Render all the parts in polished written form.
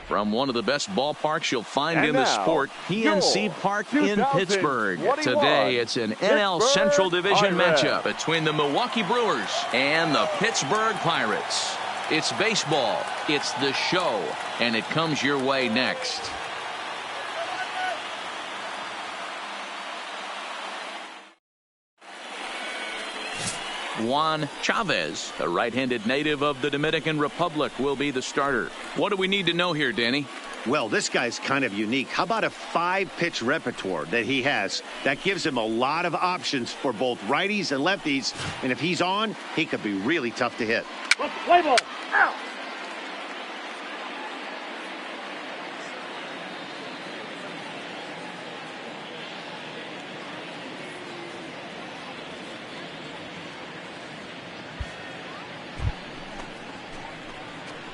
From one of the best ballparks you'll find in the sport, PNC Park in Pittsburgh. Today, it's an NL Central Division matchup between the Milwaukee Brewers and the Pittsburgh Pirates. It's baseball, it's the show, and it comes your way next. Juan Chavez, a right-handed native of the Dominican Republic, will be the starter. What do we need to know here, Danny? Well, this guy's kind of unique. How about a 5-pitch repertoire that he has? That gives him a lot of options for both righties and lefties. And if he's on, he could be really tough to hit. Play ball. Out.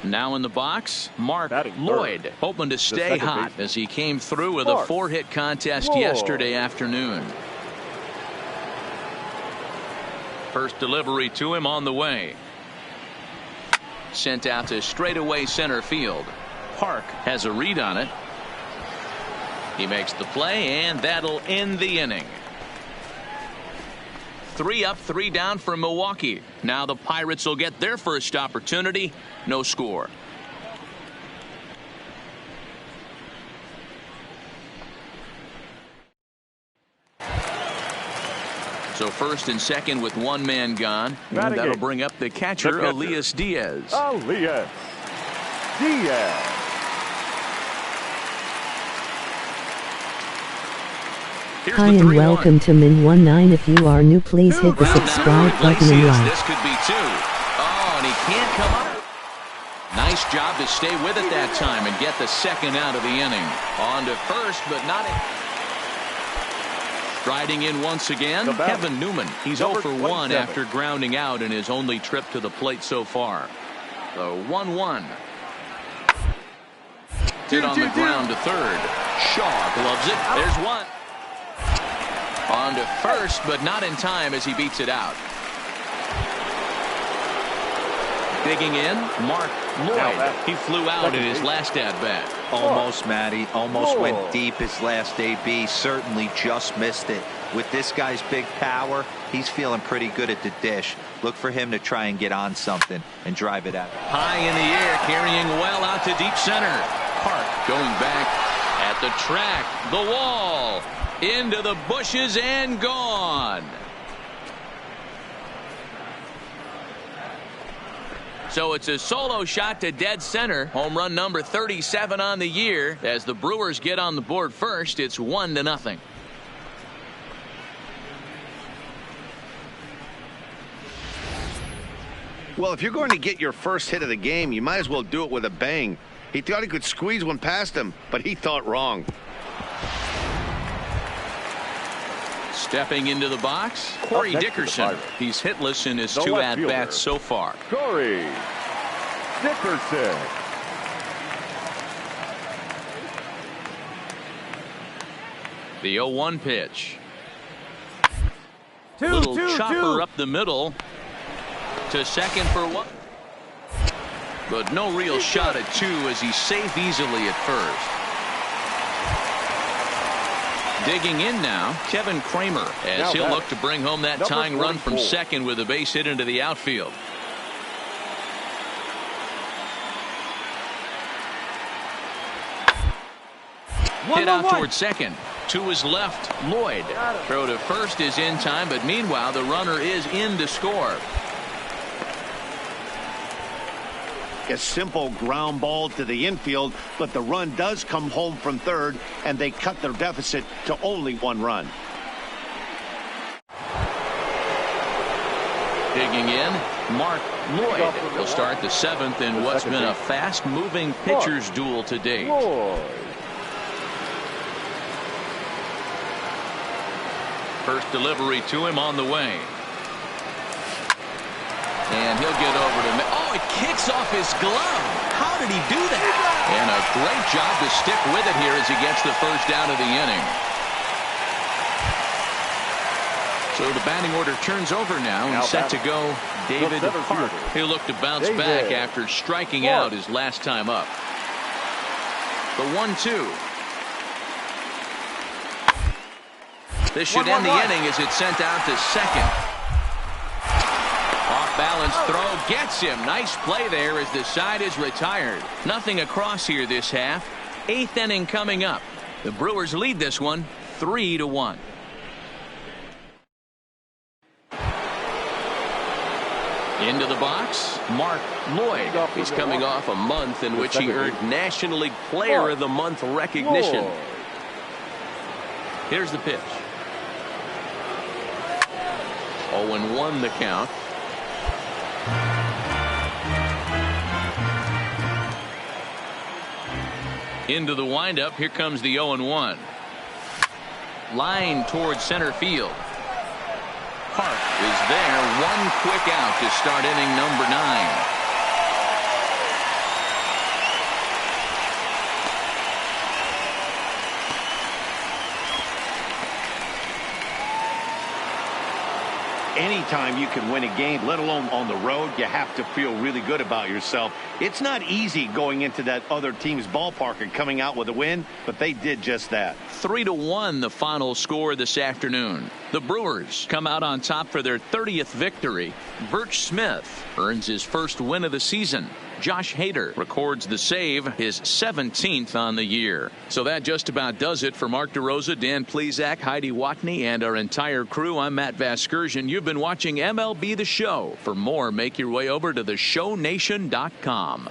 Now in the box, Mark Lloyd, hoping to stay hot as he came through with a 4-hit contest yesterday afternoon. First delivery to him on the way. Sent out to straightaway center field. Park has a read on it. He makes the play, and that'll end the inning. 3 up, 3 down for Milwaukee. Now the Pirates will get their first opportunity. No score. So first and second with one man gone. And that'll bring up the catcher, Elias Diaz. Elias Diaz. Hi and welcome to Min19. If you are new, please hit the subscribe button and like. This could be 2. Oh, and he can't come up. Nice job to stay with it that time and get the second out of the inning. On to first, but not in. Striding in once again, Kevin Newman. He's 0 for 1 after grounding out in his only trip to the plate so far. The 1-1. Hit on the ground to third. Shaw gloves it. There's one. On to first, but not in time as he beats it out. Digging in, Mark Lloyd. He flew out in his last at-bat. Almost, Matty. Almost went deep his last AB. Certainly just missed it. With this guy's big power, he's feeling pretty good at the dish. Look for him to try and get on something and drive it out. High in the air, carrying well out to deep center. Park going back at the track, the wall, into the bushes and gone. So it's a solo shot to dead center. Home run number 37 on the year. As the Brewers get on the board first, it's 1-0. Well, if you're going to get your first hit of the game, you might as well do it with a bang. He thought he could squeeze one past him, but he thought wrong. Stepping into the box, Corey Dickerson. He's hitless in his 2 at-bats so far. Corey Dickerson. The 0-1 pitch. Little chopper up the middle to second for 1. But no real shot at 2 as he's safe easily at first. Digging in now, Kevin Kramer, as he'll look to bring home that tying run from second with a base hit into the outfield. Hit out toward second. To his left, Lloyd. Throw to first is in time, but meanwhile the runner is in to score. A simple ground ball to the infield, but the run does come home from third, and they cut their deficit to only 1 run. Digging in, Mark Lloyd. He'll start the 7th in what's been a fast-moving pitcher's duel to date. First delivery to him on the way. And he'll get over to me. Oh, it kicks off his glove. How did he do that? And a great job to stick with it here as he gets the first out of the inning. So the batting order turns over now and set to go David Park. He'll look to bounce back after striking out his last time up. The 1-2. This should end the inning as it's sent out to second. Off-balance throw gets him. Nice play there as the side is retired. Nothing across here this half. 8th inning coming up. The Brewers lead this one 3-1. Into the box, Mark Lloyd. He's coming off a month in which he earned National League Player of the Month recognition. Here's the pitch. 0-1 the count. Into the windup. Here comes the 0-1. Line towards center field. Park is there. One quick out to start inning number 9. Anytime you can win a game, let alone on the road, you have to feel really good about yourself. It's not easy going into that other team's ballpark and coming out with a win, but they did just that. 3-1 the final score this afternoon. The Brewers come out on top for their 30th victory. Birch Smith earns his first win of the season. Josh Hader records the save, his 17th on the year. So that just about does it for Mark DeRosa, Dan Plesac, Heidi Watney, and our entire crew. I'm Matt Vasgersian. You've been watching MLB The Show. For more, make your way over to theshownation.com.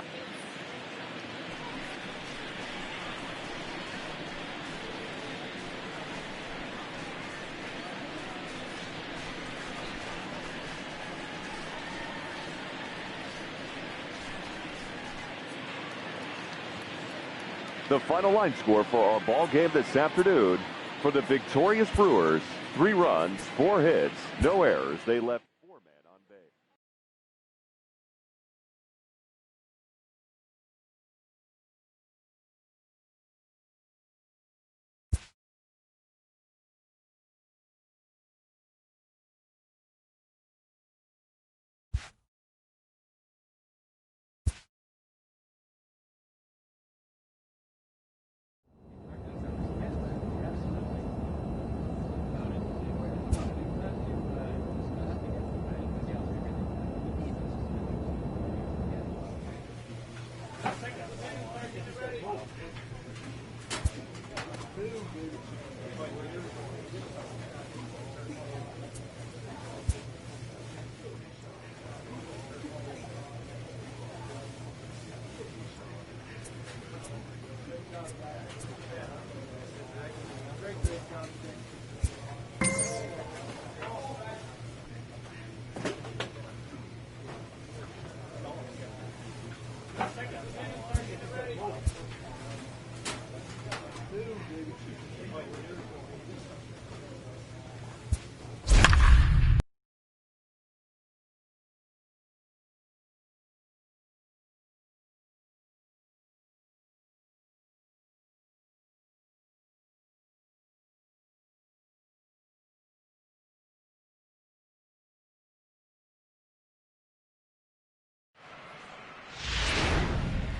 The final line score for our ball game this afternoon for the victorious Brewers: 3 runs, 4 hits, no errors. They left 4 men on base.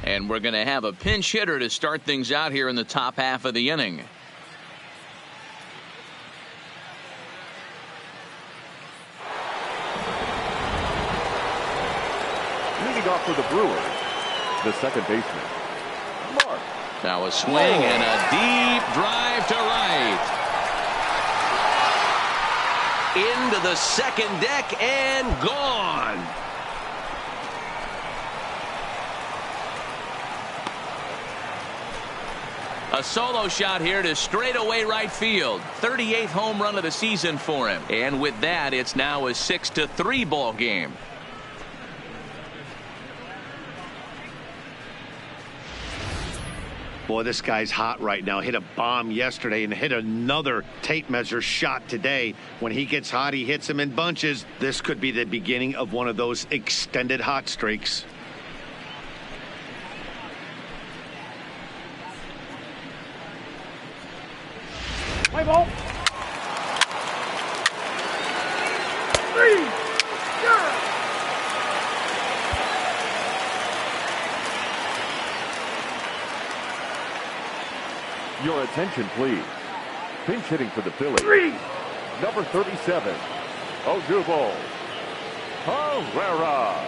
And we're going to have a pinch hitter to start things out here in the top half of the inning. Leading off for the Brewers, the second baseman, Mark. Now a swing and a deep drive to right. Into the second deck and gone. A solo shot here to straightaway right field. 38th home run of the season for him. And with that, it's now a 6-3 ball game. Boy, this guy's hot right now. Hit a bomb yesterday and hit another tape measure shot today. When he gets hot, he hits them in bunches. This could be the beginning of one of those extended hot streaks. Play ball. 3-0. attention, please. Pinch hitting for the Phillies. Number 37, Odubel Herrera.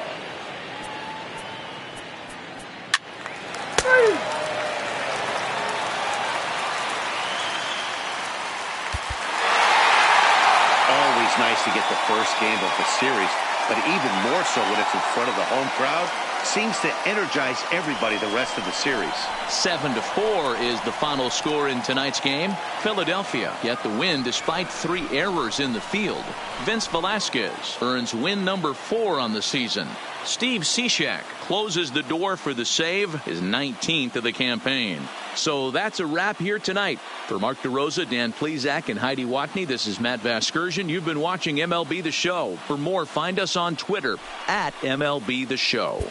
Always nice to get the first game of the series, but even more so when it's in front of the home crowd. Seems to energize everybody the rest of the series. 7-4 is the final score in tonight's game. Philadelphia get the win despite 3 errors in the field. Vince Velasquez earns win number 4 on the season. Steve Cishek closes the door for the save, his 19th of the campaign. So that's a wrap here tonight. For Mark DeRosa, Dan Plesac, and Heidi Watney, this is Matt Vasgersian. You've been watching MLB The Show. For more, find us on Twitter at MLB The Show.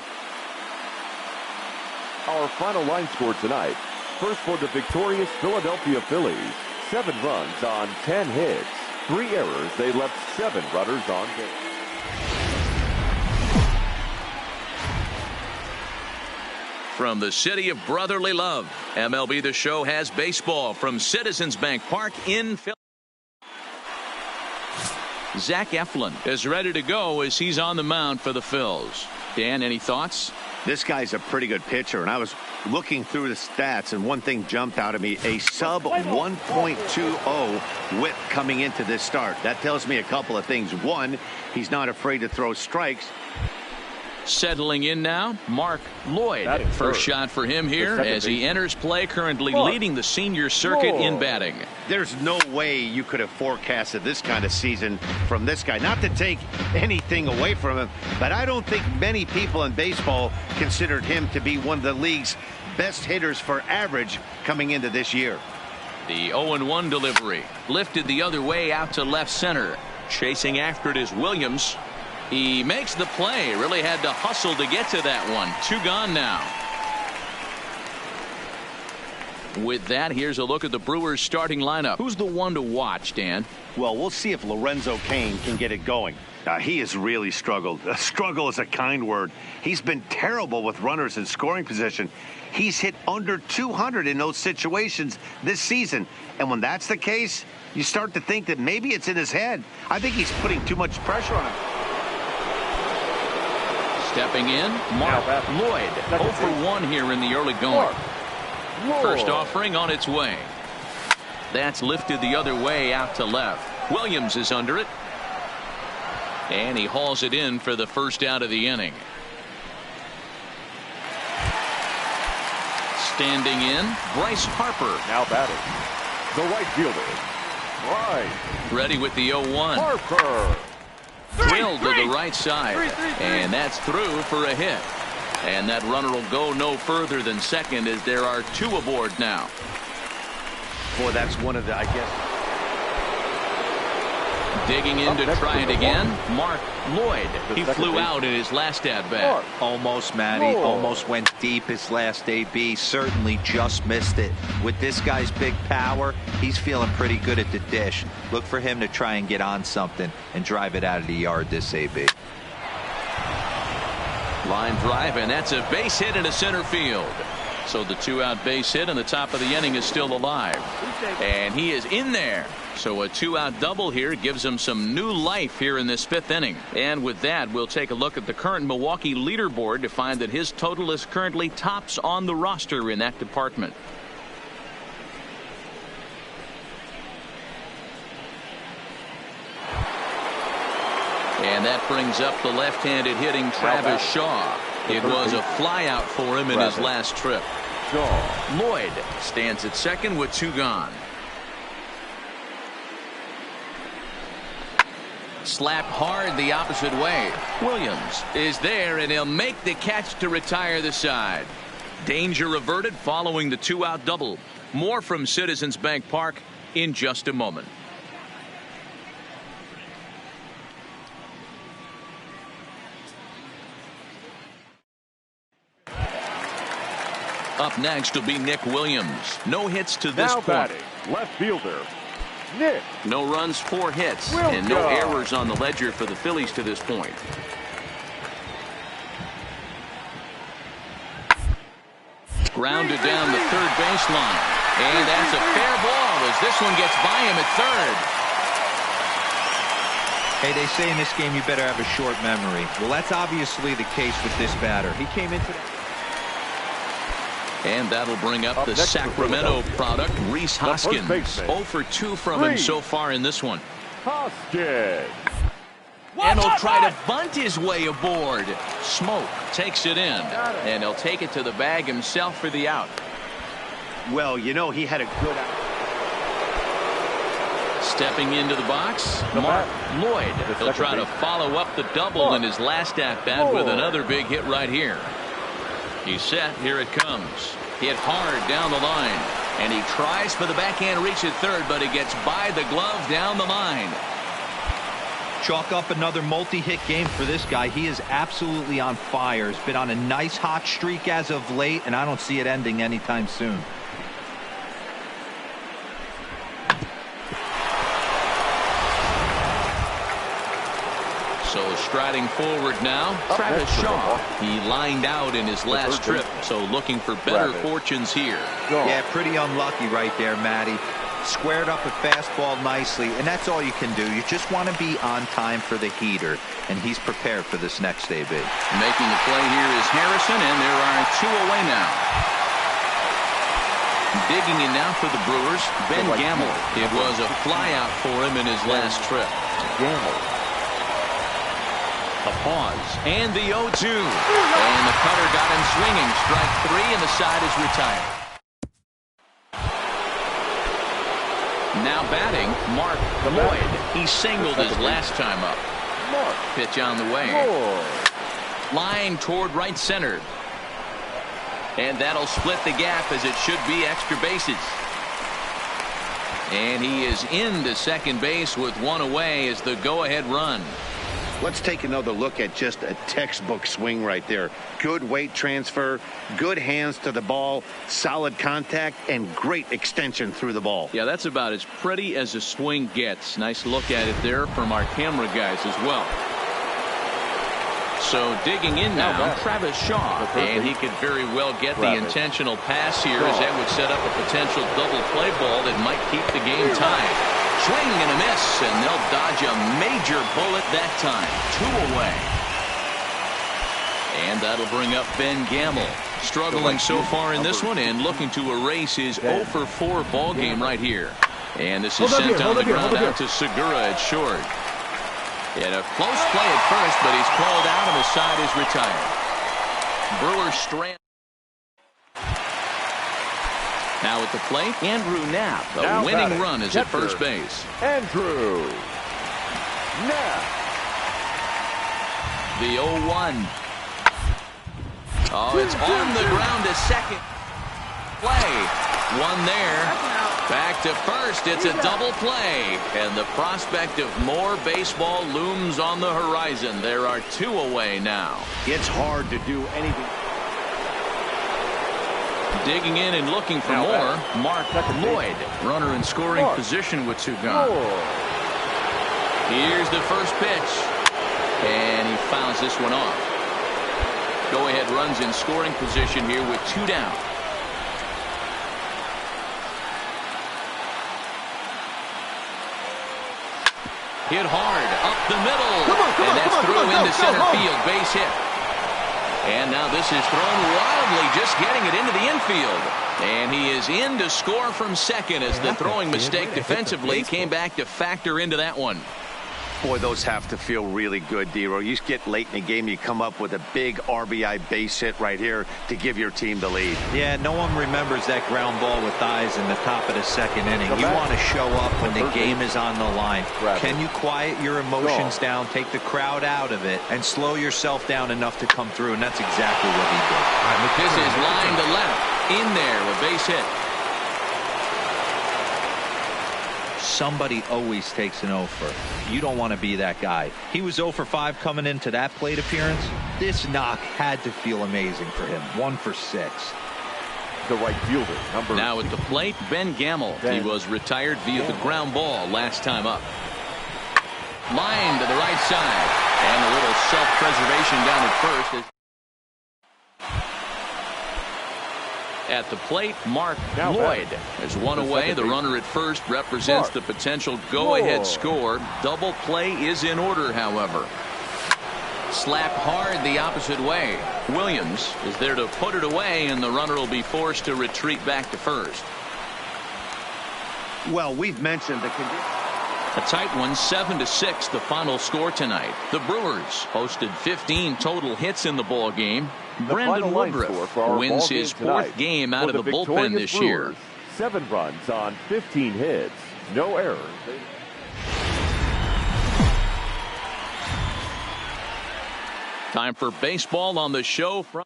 Our final line score tonight. First for the victorious Philadelphia Phillies. 7 runs on 10 hits. 3 errors. They left 7 runners on base. From the city of brotherly love, MLB The Show has baseball from Citizens Bank Park in Philadelphia. Zach Eflin is ready to go as he's on the mound for the Phils. Dan, any thoughts? This guy's a pretty good pitcher, and I was looking through the stats, and one thing jumped out at me, a sub 1.20 whip coming into this start. That tells me a couple of things. One, he's not afraid to throw strikes. Settling in now, Mark Lloyd. First shot for him here as he enters play, currently leading the senior circuit in batting. There's no way you could have forecasted this kind of season from this guy. Not to take anything away from him, but I don't think many people in baseball considered him to be one of the league's best hitters for average coming into this year. The 0-1 delivery lifted the other way out to left center. Chasing after it is Williams. He makes the play. Really had to hustle to get to that one. 2 gone now. With that, here's a look at the Brewers starting lineup. Who's the one to watch, Dan? Well, we'll see if Lorenzo Cain can get it going. He has really struggled. Struggle is a kind word. He's been terrible with runners in scoring position. He's hit under 200 in those situations this season. And when that's the case, you start to think that maybe it's in his head. I think he's putting too much pressure on him. Stepping in, Mark Lloyd. 0 for 1 here in the early going. First offering on its way. That's lifted the other way out to left. Williams is under it. And he hauls it in for the first out of the inning. Standing in, Bryce Harper. Now batting, the right fielder. Ready with the 0-1. Harper. Drilled to the right side. And that's through for a hit. And that runner will go no further than second as there are 2 aboard now. Boy, that's one of the, I guess. Digging in to try it again, Mark Lloyd. He flew out in his last at-bat. Almost, Matty. Almost went deep his last AB. Certainly just missed it. With this guy's big power, he's feeling pretty good at the dish. Look for him to try and get on something and drive it out of the yard this AB. Line drive, and that's a base hit into center field. So the 2-out base hit in the top of the inning is still alive. And he is in there. So a 2-out double here gives him some new life here in this 5th inning. And with that, we'll take a look at the current Milwaukee leaderboard to find that his total is currently tops on the roster in that department. And that brings up the left-handed hitting Travis Shaw. It was a flyout for him in his last trip. Lloyd stands at second with 2 gone. Slapped hard the opposite way. Williams is there, and he'll make the catch to retire the side. Danger averted following the 2-out double. More from Citizens Bank Park in just a moment. Up next will be Nick Williams. No hits to this point. Batting, left fielder, Nick. No runs, 4 hits, and no errors on the ledger for the Phillies to this point. Grounded down the third baseline. And that's a fair ball as this one gets by him at third. Hey, they say in this game you better have a short memory. Well, that's obviously the case with this batter. He came into that. And that'll bring up the Sacramento product, Rhys Hoskins. 0 for 2 from him so far in this one. Hoskins. And he'll try to bunt his way aboard. Smoke takes it in. And he'll take it to the bag himself for the out. Well, you know, he had a good out. Stepping into the box, Mark Lloyd. He'll try to follow up the double in his last at-bat with another big hit right here. He's set. Here it comes. Hit hard down the line. And he tries for the backhand reach at third, but he gets by the glove down the line. Chalk up another multi-hit game for this guy. He is absolutely on fire. He's been on a nice hot streak as of late, and I don't see it ending anytime soon. So striding forward now, Travis Shaw. He lined out in his last trip, so looking for better fortunes here. Yeah, pretty unlucky right there, Matty. Squared up a fastball nicely, and that's all you can do. You just want to be on time for the heater, and he's prepared for this next AB. Making the play here is Harrison, and there are 2 away now. Digging in now for the Brewers, Ben Gamble. It was a flyout for him in his last trip. A pause, and the 0-2. And the cutter got him swinging. Strike 3, and the side is retired. Now batting, Mark Lloyd. He singled his last time up. Pitch on the way. Line toward right center. And that'll split the gap as it should be extra bases. And he is into second base with 1 away as the go-ahead run. Let's take another look at just a textbook swing right there. Good weight transfer, good hands to the ball, solid contact, and great extension through the ball. Yeah, that's about as pretty as a swing gets. Nice look at it there from our camera guys as well. So digging in now, Travis Shaw. And he could very well get the intentional pass here as that would set up a potential double play ball that might keep the game tied. Swing and a miss, and they'll dodge a major bullet that time. 2 away. And that'll bring up Ben Gamble. Struggling so far in this one and looking to erase his 0 for 4 ball game right here. And this is sent on the ground out to Segura at short. And a close play at first, but he's called out and the side is retired. Brewers strand. Now at the plate, Andrew Knapp. The winning run is at first base. Andrew Knapp. The 0-1. Oh, it's on the ground to second. Play. 1 there. Back to first. It's a double play. And the prospect of more baseball looms on the horizon. There are 2 away now. It's hard to do anything. Digging in and looking for more, Mark Lloyd. Runner in scoring position with 2 gone. Here's the first pitch. And he fouls this one off. Go-ahead runs in scoring position here with 2 down. Hit hard up the middle. And that's through into center field. Base hit. And now this is thrown wildly, just getting it into the infield. And he is in to score from second as the throwing mistake defensively came back to factor into that one. Boy, those have to feel really good, D-Row. You get late in the game, you come up with a big RBI base hit right here to give your team the lead. Yeah, no one remembers that ground ball with eyes in the top of the second inning. You want to show up when the game is on the line. Can you quiet your emotions down, take the crowd out of it, and slow yourself down enough to come through? And that's exactly what he did. This is line to left. In there, a base hit. Somebody always takes an 0 for. You don't want to be that guy. He was 0 for 5 coming into that plate appearance. This knock had to feel amazing for him. 1 for 6. The right fielder, number now at the plate, Ben Gamble. He was retired via the ground ball last time up. Line to the right side. And a little self-preservation down at first. At the plate, Mark Lloyd. There's one away. The runner at first represents the potential go-ahead score. Double play is in order, however. Slapped hard the opposite way. Williams is there to put it away, and the runner will be forced to retreat back to first. Well, we've mentioned the condition. A tight one, 7-6, the final score tonight. The Brewers posted 15 total hits in the ball game. Brandon Woodruff wins his fourth game out of the bullpen this year. 7 runs on 15 hits, no errors. Time for baseball on the show from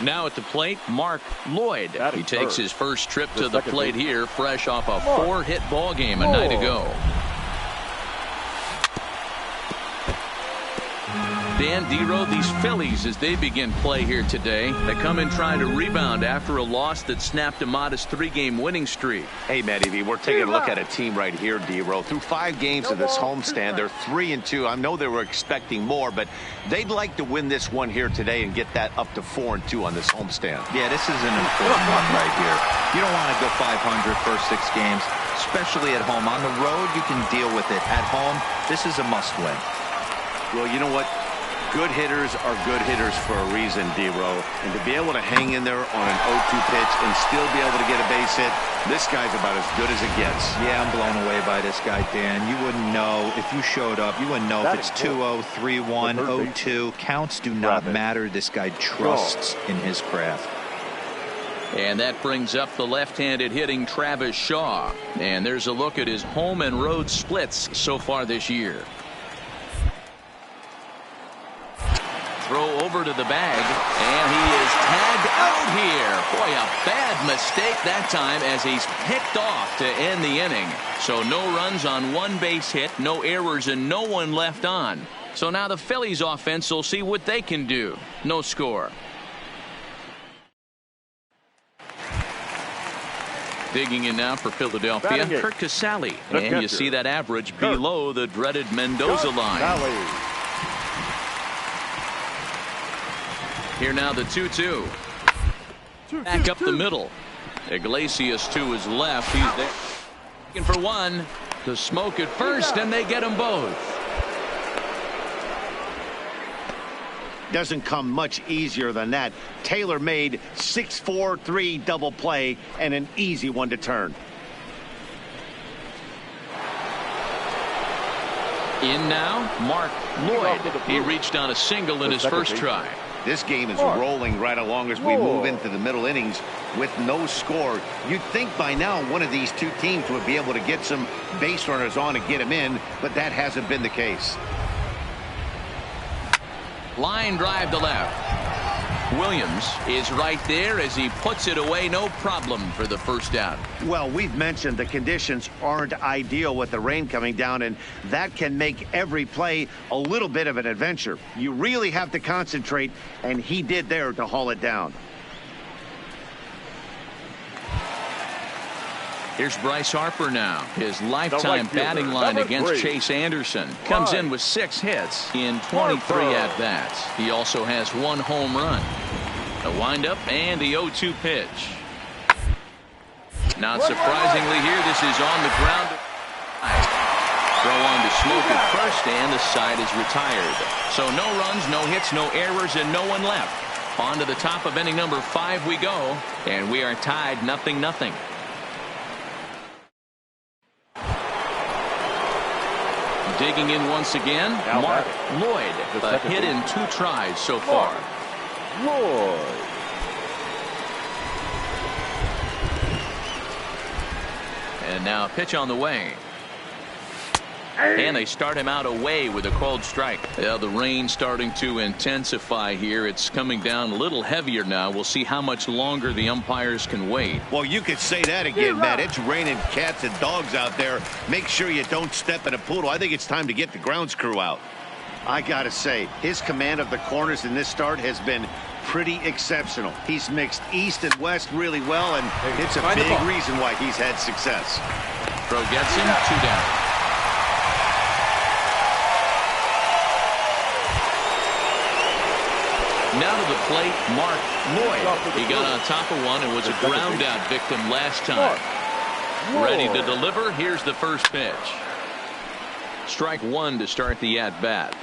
now at the plate, Mark Lloyd. He takes his first trip to the plate here, fresh off a 4-hit ball game a night ago. Dan Dero, these Phillies, as they begin play here today, they come in trying to rebound after a loss that snapped a modest 3-game winning streak. Hey, Matty V, we're taking a look at a team right here, Dero. Through 5 games of this homestand, they're 3-2. I know they were expecting more, but they'd like to win this one here today and get that up to 4-2 on this homestand. Yeah, this is an important one right here. You don't want to go 500 first 6 games, especially at home. On the road, you can deal with it. At home, this is a must-win. Well, you know what? Good hitters are good hitters for a reason, Dero. And to be able to hang in there on an 0-2 pitch and still be able to get a base hit, this guy's about as good as it gets. Yeah, I'm blown away by this guy, Dan. You wouldn't know if you showed up. You wouldn't know if it's 2-0, 3-1, 0-2. Counts do not matter. This guy trusts in his craft. And that brings up the left-handed hitting Travis Shaw. And there's a look at his home and road splits so far this year. Throw over to the bag, and he is tagged out here. Boy, a bad mistake that time as he's picked off to end the inning. So no runs on 1 base hit, no errors, and no one left on. So now the Phillies offense will see what they can do. No score. Digging in now for Philadelphia, Kurt Casale. And you see that average below the dreaded Mendoza line. Here now the 2-2. Back up the middle. Iglesias to his left. He's there. Looking for one. To smoke at first, and they get them both. Doesn't come much easier than that. Taylor made 6-4-3 double play and an easy one to turn. In now, Mark Lloyd. He reached on a single in his first try. This game is rolling right along as we move into the middle innings with no score. You'd think by now one of these 2 teams would be able to get some base runners on and get them in, but that hasn't been the case. Line drive to left. Williams is right there as he puts it away, no problem for the first out. Well, we've mentioned the conditions aren't ideal with the rain coming down, and that can make every play a little bit of an adventure. You really have to concentrate, and he did there to haul it down. Here's Bryce Harper now. His lifetime batting line against Chase Anderson comes in with 6 hits in 23 at-bats. He also has 1 home run. A windup and the 0-2 pitch. Not surprisingly here, this is on the ground. Throw on to Smoke at first, and the side is retired. So no runs, no hits, no errors, and no one left. On to the top of inning number 5 we go, and we are tied 0-0. Digging in once again, Mark Lloyd. A hit in 2 tries so far. Lloyd. And now a pitch on the way. And they start him out away with a called strike. Yeah, the rain starting to intensify here. It's coming down a little heavier now. We'll see how much longer the umpires can wait. Well, you could say that again, Matt. It's raining cats and dogs out there. Make sure you don't step in a poodle. I think it's time to get the grounds crew out. I got to say, his command of the corners in this start has been pretty exceptional. He's mixed east and west really well, and it's a big reason why he's had success. Throw gets him, 2 down. Now to the plate, Mark Lloyd. He got on top of one and was a ground out victim last time. Ready to deliver. Here's the first pitch. Strike one to start the at bat.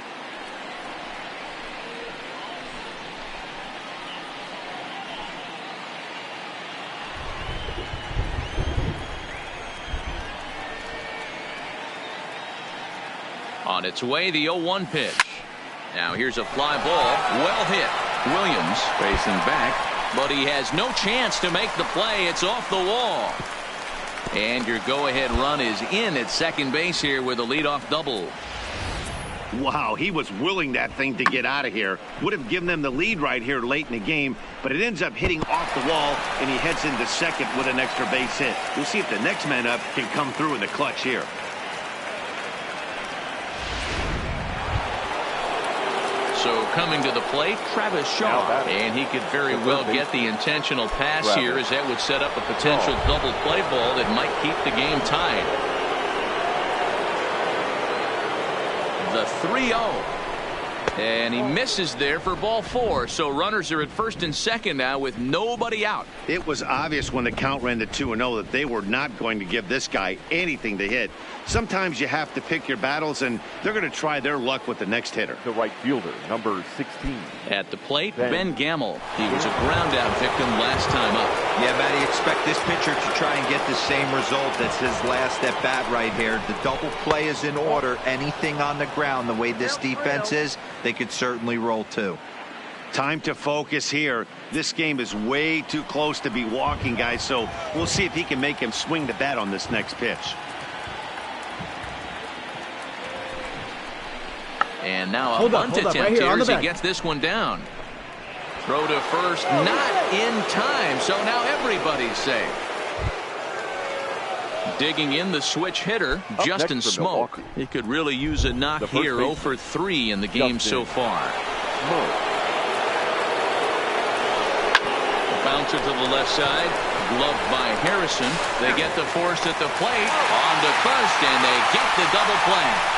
On its way, the 0-1 pitch. Now here's a fly ball. Well hit. Williams facing back, but he has no chance to make the play. It's off the wall. And your go-ahead run is in at second base here with a leadoff double. Wow, he was willing that thing to get out of here. Would have given them the lead right here late in the game, but it ends up hitting off the wall, and he heads into second with an extra base hit. We'll see if the next man up can come through in the clutch here. So coming to the plate, Travis Shaw, and he could very well get the intentional pass here, as that would set up a potential double play ball that might keep the game tied. The 3-0. And he misses there for ball 4. So runners are at first and second now with nobody out. It was obvious when the count ran to 2-0 that they were not going to give this guy anything to hit. Sometimes you have to pick your battles, and they're going to try their luck with the next hitter. The right fielder, number 16. At the plate, Ben Gamel. He was a ground out victim last time up. Yeah, Matty, expect this pitcher to try and get the same result. That's his last at bat right here. The double play is in order. Anything on the ground, the way this defense is, they could certainly roll too. Time to focus here. This game is way too close to be walking, guys, so we'll see if he can make him swing the bat on this next pitch. And now a bunt attempt right here as he gets this one down. Throw to first, not in time, so now everybody's safe. Digging in the switch hitter, Justin Smoke. He could really use a knock here. 0 for 3 in the game so far. Bouncer to the left side, gloved by Harrison. They get the force at the plate, on to first, and they get the double play.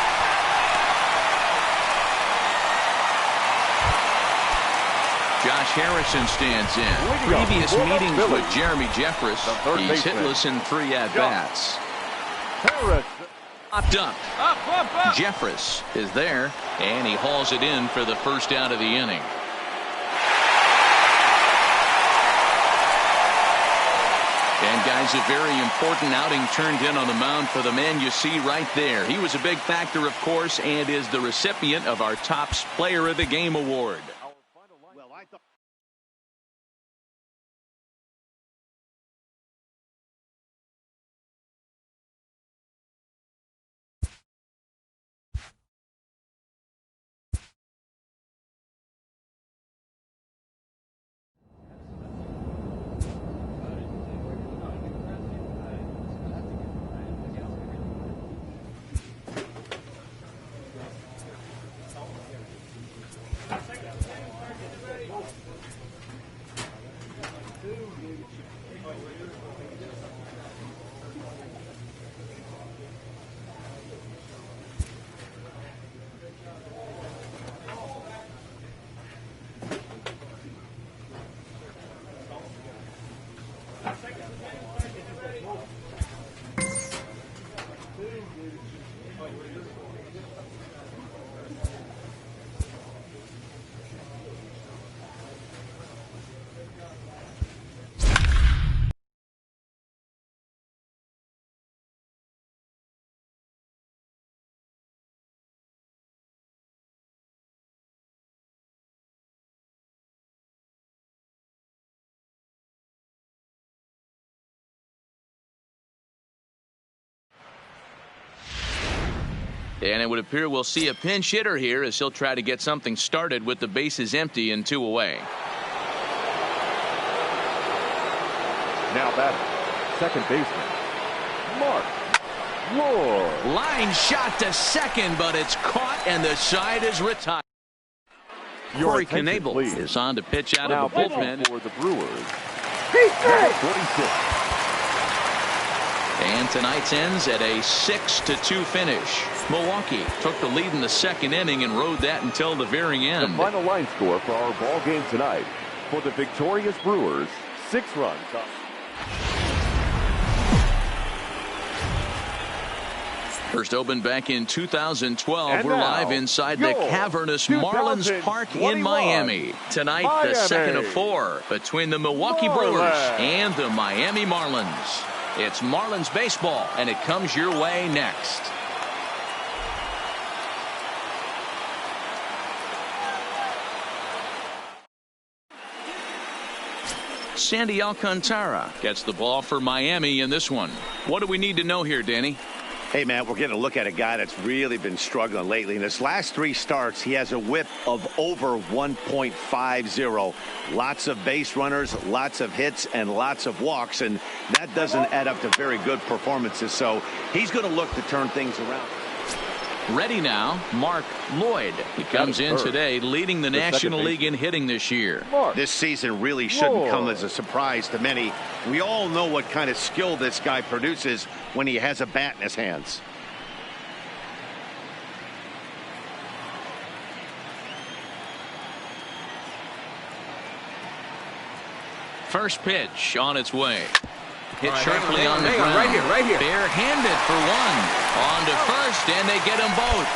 Josh Harrison stands in. Previous meetings with Jeremy Jeffress. He's hitless in 3 at-bats. Popped up. Jeffress is there, and he hauls it in for the first out of the inning. And guys, a very important outing turned in on the mound for the man you see right there. He was a big factor, of course, and is the recipient of our Topps Player of the Game award. And it would appear we'll see a pinch hitter here as he'll try to get something started with the bases empty and 2 away. Now batting, second baseman, Mark Lloyd. Line shot to second, but it's caught and the side is retired. Your Corey Knebel is on to pitch out now of the bullpen for the Brewers. 46. And tonight's ends at a 6-2 finish. Milwaukee took the lead in the second inning and rode that until the very end. The final line score for our ball game tonight. For the victorious Brewers, 6 runs. First opened back in 2012. We're live inside the cavernous Marlins Park in Miami. Tonight, the second of 4 between the Milwaukee Brewers and the Miami Marlins. It's Marlins baseball, and it comes your way next. Sandy Alcantara gets the ball for Miami in this one. What do we need to know here, Danny? Hey, man, we're getting a look at a guy that's really been struggling lately. In his last 3 starts, he has a whip of over 1.50. Lots of base runners, lots of hits, and lots of walks, and that doesn't add up to very good performances. So he's going to look to turn things around. Ready now, Mark Lloyd. He comes in today leading the National League in hitting this year. This season really shouldn't come as a surprise to many. We all know what kind of skill this guy produces when he has a bat in his hands. First pitch on its way. Hit sharply on the ground. Right here. Bare-handed for 1. On to first, and they get them both.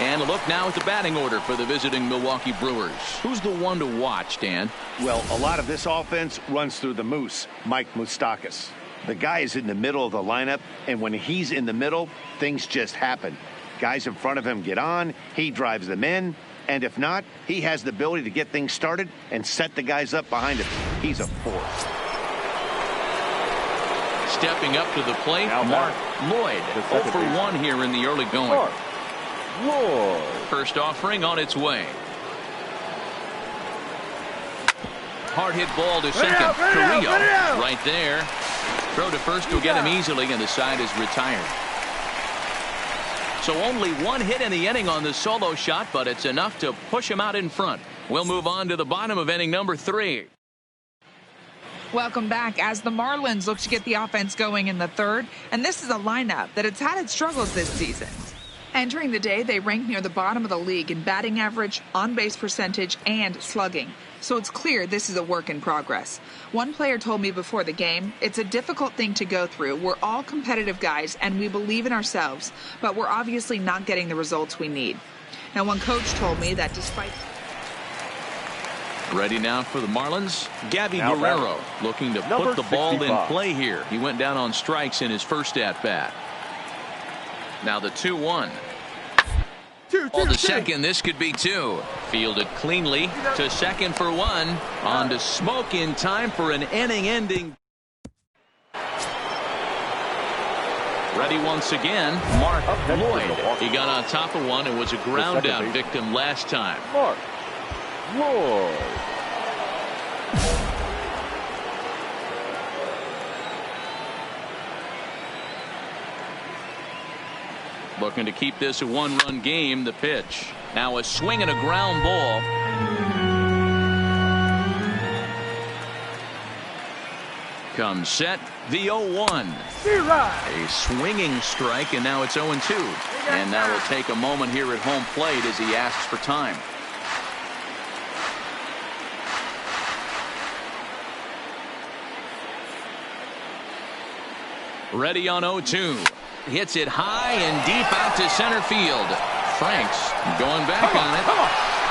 And a look now at the batting order for the visiting Milwaukee Brewers. Who's the one to watch, Dan? Well, a lot of this offense runs through the Moose, Mike Moustakas. The guy is in the middle of the lineup, and when he's in the middle, things just happen. Guys in front of him get on, he drives them in. And if not, he has the ability to get things started and set the guys up behind him. He's a force. Stepping up to the plate, Mark Lloyd. 0 for 1 here in the early going. First offering on its way. Hard hit ball to second. Carrillo right there. Throw to first will get him easily, and the side is retired. So only 1 hit in the inning on the solo shot, but it's enough to push him out in front. We'll move on to the bottom of inning number 3. Welcome back as the Marlins look to get the offense going in the third. And this is a lineup that has had its struggles this season. Entering the day, they rank near the bottom of the league in batting average, on-base percentage, and slugging. So it's clear this is a work in progress. One player told me before the game, it's a difficult thing to go through. We're all competitive guys, and we believe in ourselves, but we're obviously not getting the results we need. Now, one coach told me that despite... Ready now for the Marlins, Gabby Guerrero looking to put the ball in play here. He went down on strikes in his first at-bat. Now the 2-1. On to second, this could be 2. Fielded cleanly to second for 1. On to Smoke in time for an inning-ending. Ready once again, Mark Lloyd. He got on top of one and was a ground-out victim last time. Mark Lloyd. Looking to keep this a 1-run game. The pitch. Now a swing and a ground ball. Comes set. The 0-1. A swinging strike, and now it's 0-2. And now will take a moment here at home plate as he asks for time. Ready on 0-2. Hits it high and deep out to center field. Franks going back on it.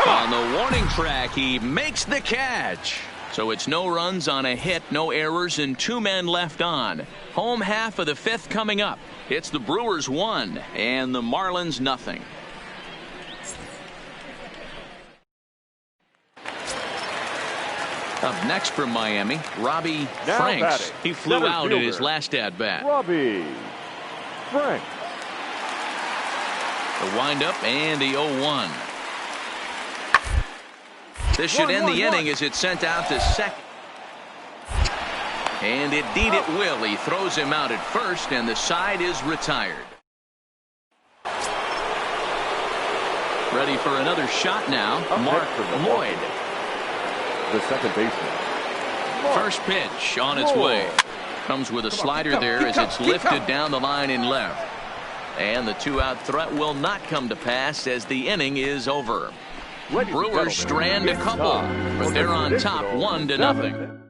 On the warning track, he makes the catch. So it's no runs on a hit, no errors, and 2 men left on. Home half of the 5th coming up. It's the Brewers 1 and the Marlins nothing. Up next from Miami, Robbie Franks. He flew out in his last at-bat. Robbie Franks. The windup and the 0-1. This should end the inning as it's sent out to second. And indeed it will. He throws him out at first, and the side is retired. Ready for another shot now, Mark Lloyd. The second baseman. First pitch on its way. Comes with a slider there as it's lifted down the line in left. And the two-out threat will not come to pass as the inning is over. Brewers strand a couple, but they're on top 1-0.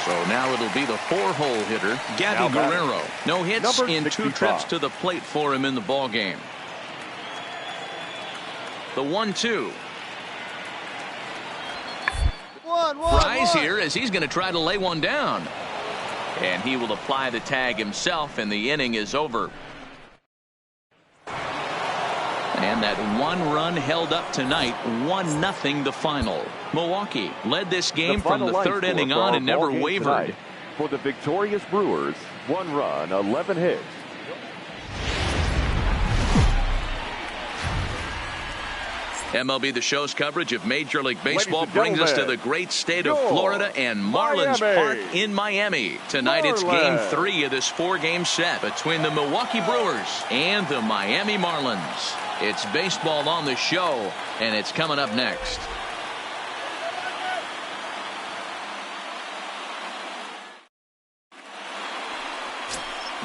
So now it'll be the 4-hole hitter, Gabby Guerrero. No hits in 2 trips to the plate for him in the ballgame. The 1-2. Fries here as he's going to try to lay one down. And he will apply the tag himself, and the inning is over. And that 1 run held up tonight, 1-0 the final. Milwaukee led this game from the 3rd inning on and never wavered. For the victorious Brewers, 1 run, 11 hits. MLB The Show's coverage of Major League Baseball brings us to the great state of Florida and Marlins Park in Miami. Tonight it's Game 3 of this 4-game set between the Milwaukee Brewers and the Miami Marlins. It's baseball on the show, and it's coming up next.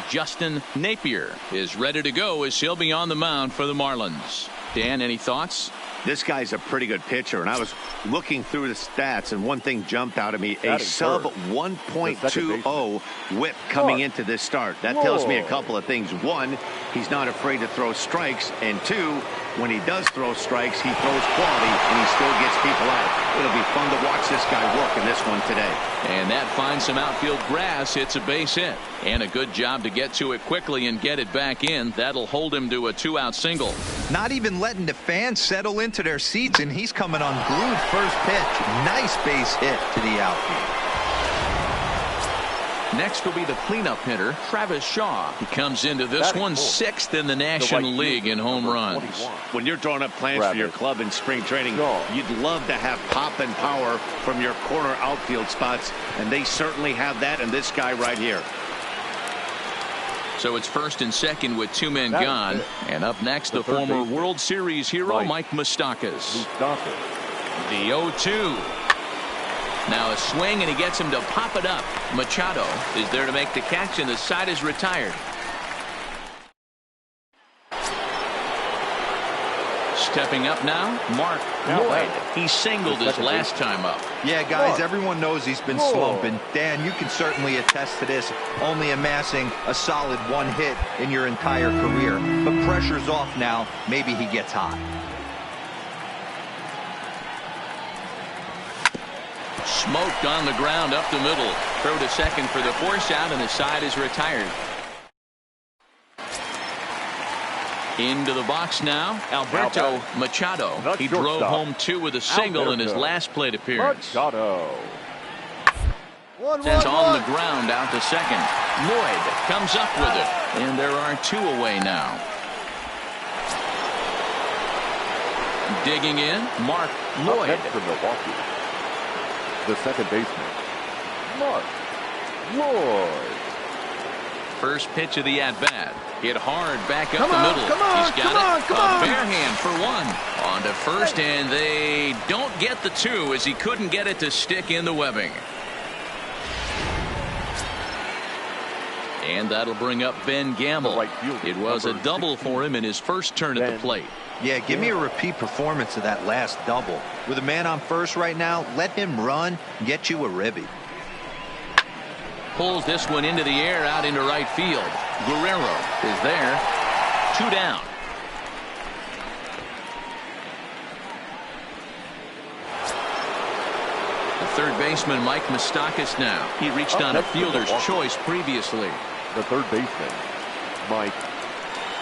Justin Napier is ready to go as he'll be on the mound for the Marlins. Dan, any thoughts? This guy's a pretty good pitcher, and I was looking through the stats, and one thing jumped out at me, a sub 1.20 whip coming into this start. That tells me a couple of things. 1, he's not afraid to throw strikes, and 2, when he does throw strikes, he throws quality, and he still gets people out. It'll be fun to watch this guy work in this one today. And that finds some outfield grass. It's a base hit. And a good job to get to it quickly and get it back in. That'll hold him to a 2-out single. Not even letting the fans settle into their seats, and he's coming unglued first pitch. Nice base hit to the outfield. Next will be the cleanup hitter, Travis Shaw. He comes into this one 6th in the National League in home runs. When you're drawing up plans for your club in spring training, you'd love to have pop and power from your corner outfield spots, and they certainly have that in this guy right here. So it's 1st and 2nd with 2 men gone. And up next, the former World Series hero, Mike Moustakas. The 0-2. Now a swing, and he gets him to pop it up. Machado is there to make the catch, and the side is retired. Stepping up now, Mark Lloyd. He singled his last time up. Yeah, guys, everyone knows he's been slumping. Dan, you can certainly attest to this, only amassing a solid 1 hit in your entire career. But pressure's off now. Maybe he gets hot. Smoked on the ground up the middle. Throw to second for the force out, and the side is retired. Into the box now, Alberto Machado. He drove home 2 with a single in his last plate appearance. Machado. Sends on the ground out to second. Lloyd comes up with it, and there are 2 away now. Digging in, Mark Lloyd. For Milwaukee, the second baseman, Mark Lloyd. First pitch of the at-bat. Hit hard back up the middle. He's got it. A bare hand for 1. On to first, and they don't get the 2 as he couldn't get it to stick in the webbing. And that'll bring up Ben Gamble. It was a double for him in his first turn at the plate. Yeah, give me a repeat performance of that last double. With a man on first right now, let him run and get you a ribby. Pulls this one into the air out into right field. Guerrero is there. 2 down. The third baseman, Mike Moustakas now. He reached on a fielder's choice previously. The third baseman, Mike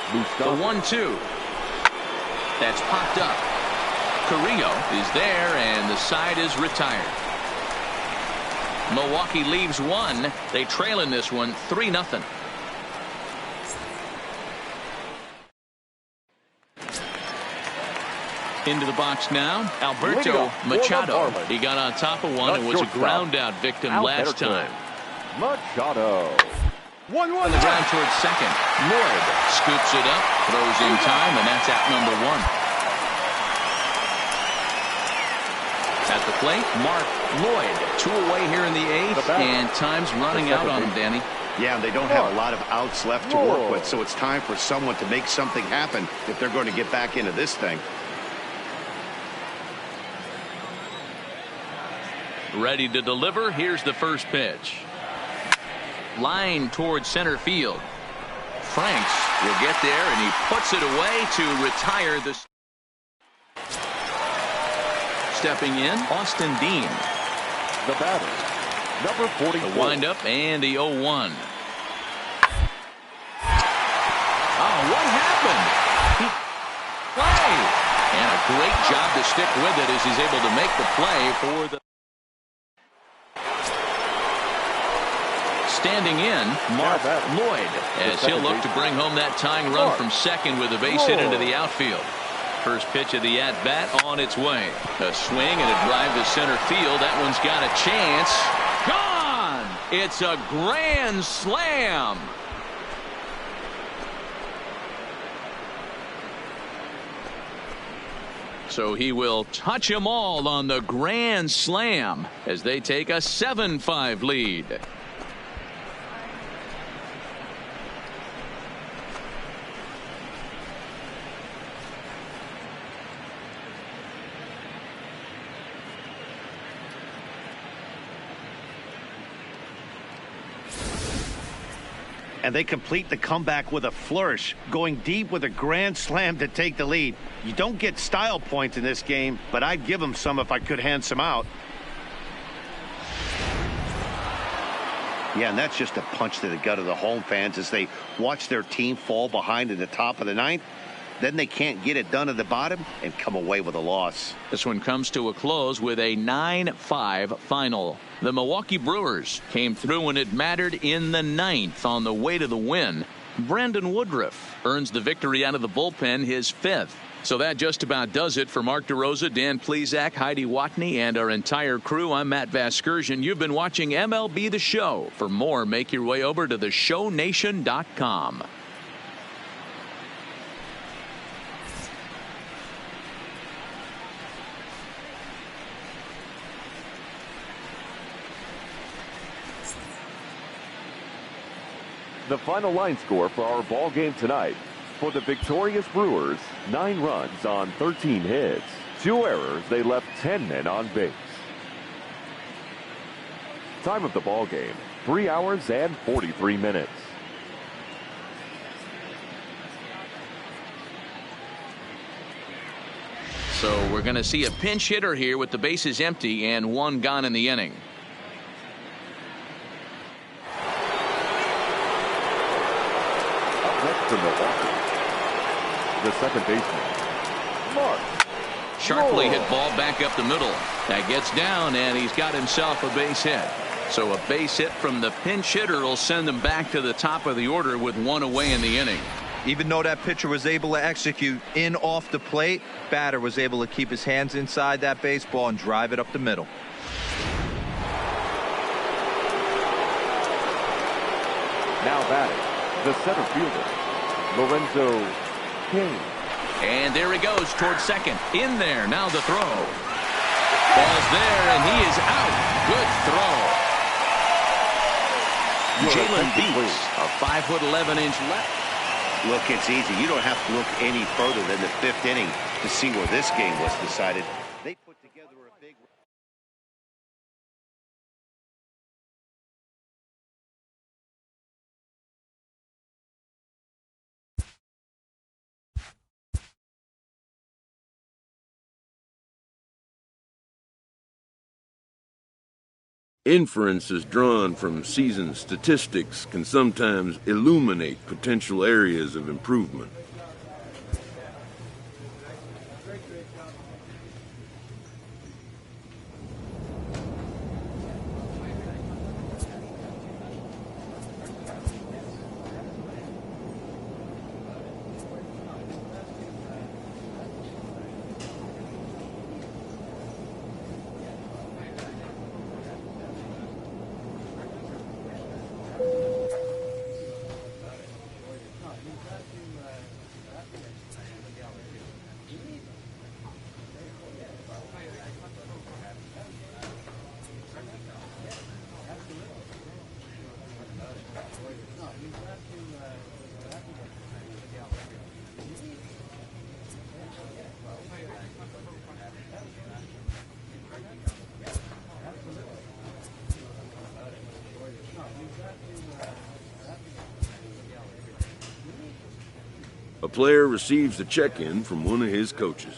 Moustakas. The 1-2. That's popped up. Carrillo is there, and the side is retired. Milwaukee leaves 1. They trail in this one 3-0. Into the box now, Alberto Machado. He got on top of one and was a ground out victim last time. Machado. 1-1 on the ground towards second. Lloyd scoops it up, throws in time, and that's out number 1. At the plate, Mark Lloyd. 2 away here in the 8th, and time's running out on him, Danny. Yeah, and they don't have a lot of outs left to work with, so it's time for someone to make something happen if they're going to get back into this thing. Ready to deliver. Here's the first pitch. Line towards center field. Franks will get there, and he puts it away to retire the. Stepping in, Austin Dean. The batter, number 44. The windup and the 0-1. Oh, what happened? Play. And a great job to stick with it as he's able to make the play for the. Standing in, Mark Lloyd, as he'll look to bring home that tying run from second with a base hit into the outfield. First pitch of the at-bat on its way. A swing and a drive to center field. That one's got a chance. Gone! It's a grand slam. So he will touch them all on the grand slam as they take a 7-5 lead. And they complete the comeback with a flourish, going deep with a grand slam to take the lead. You don't get style points in this game, but I'd give them some if I could hand some out. Yeah, and that's just a punch to the gut of the home fans as they watch their team fall behind in the top of the 9th. Then they can't get it done at the bottom and come away with a loss. This one comes to a close with a 9-5 final. The Milwaukee Brewers came through when it mattered in the 9th on the way to the win. Brandon Woodruff earns the victory out of the bullpen, his 5th. So that just about does it for Mark DeRosa, Dan Plesac, Heidi Watney, and our entire crew. I'm Matt Vasgersian. You've been watching MLB The Show. For more, make your way over to theshownation.com. The final line score for our ball game tonight. For the victorious Brewers, 9 runs on 13 hits. 2 errors, they left 10 men on base. Time of the ball game, 3 hours and 43 minutes. So we're going to see a pinch hitter here with the bases empty and 1 gone in the inning. From Milwaukee, the second baseman, Mark. Sharply hit ball back up the middle. That gets down, and he's got himself a base hit. So a base hit from the pinch hitter will send them back to the top of the order with 1 away in the inning. Even though that pitcher was able to execute in off the plate, batter was able to keep his hands inside that baseball and drive it up the middle. Now batting, the center fielder, Lorenzo King. And there he goes towards second. In there. Now the throw. Ball's there, and he is out. Good throw. Jalen Beeks, a 5'11" left. Look, it's easy. You don't have to look any further than the 5th inning to see where this game was decided. They put together a big. Inferences drawn from season statistics can sometimes illuminate potential areas of improvement. A player receives a check-in from one of his coaches.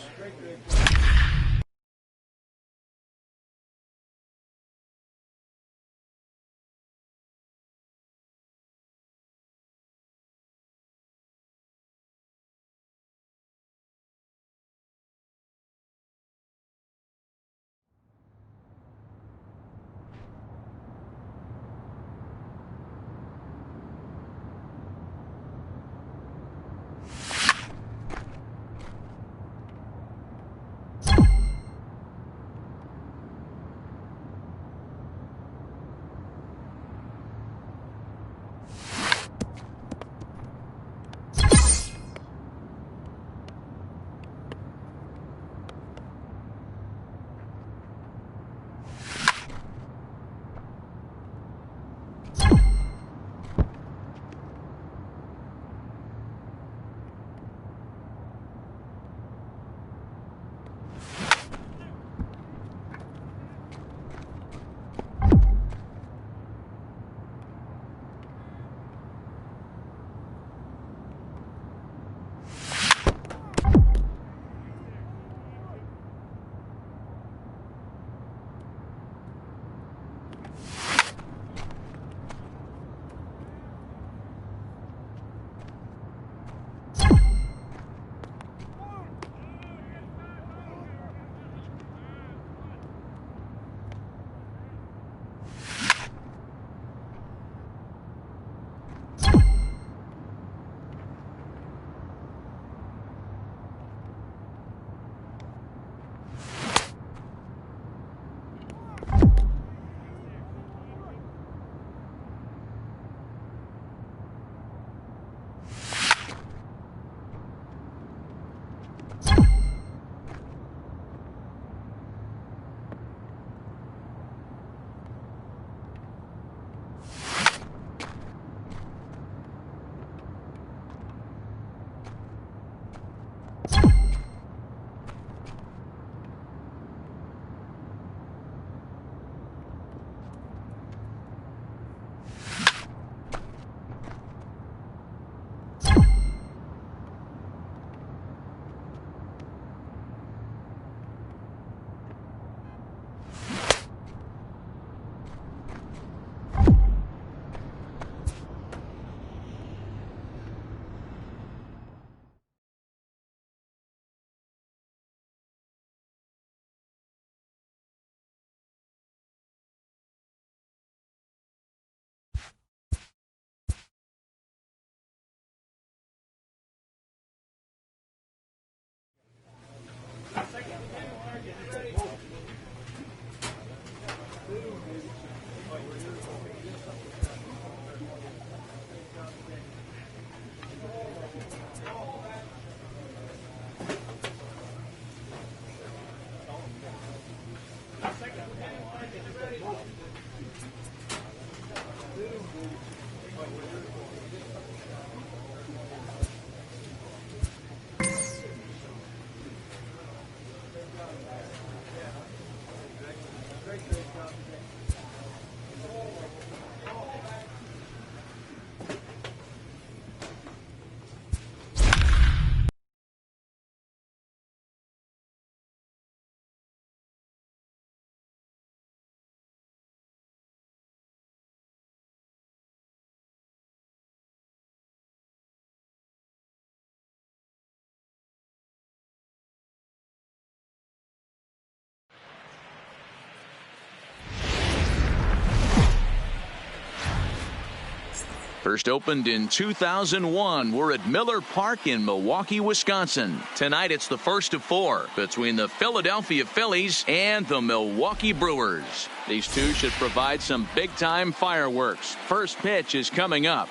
First opened in 2001. We're at Miller Park in Milwaukee, Wisconsin. Tonight it's the first of four between the Philadelphia Phillies and the Milwaukee Brewers. These two should provide some big-time fireworks. First pitch is coming up.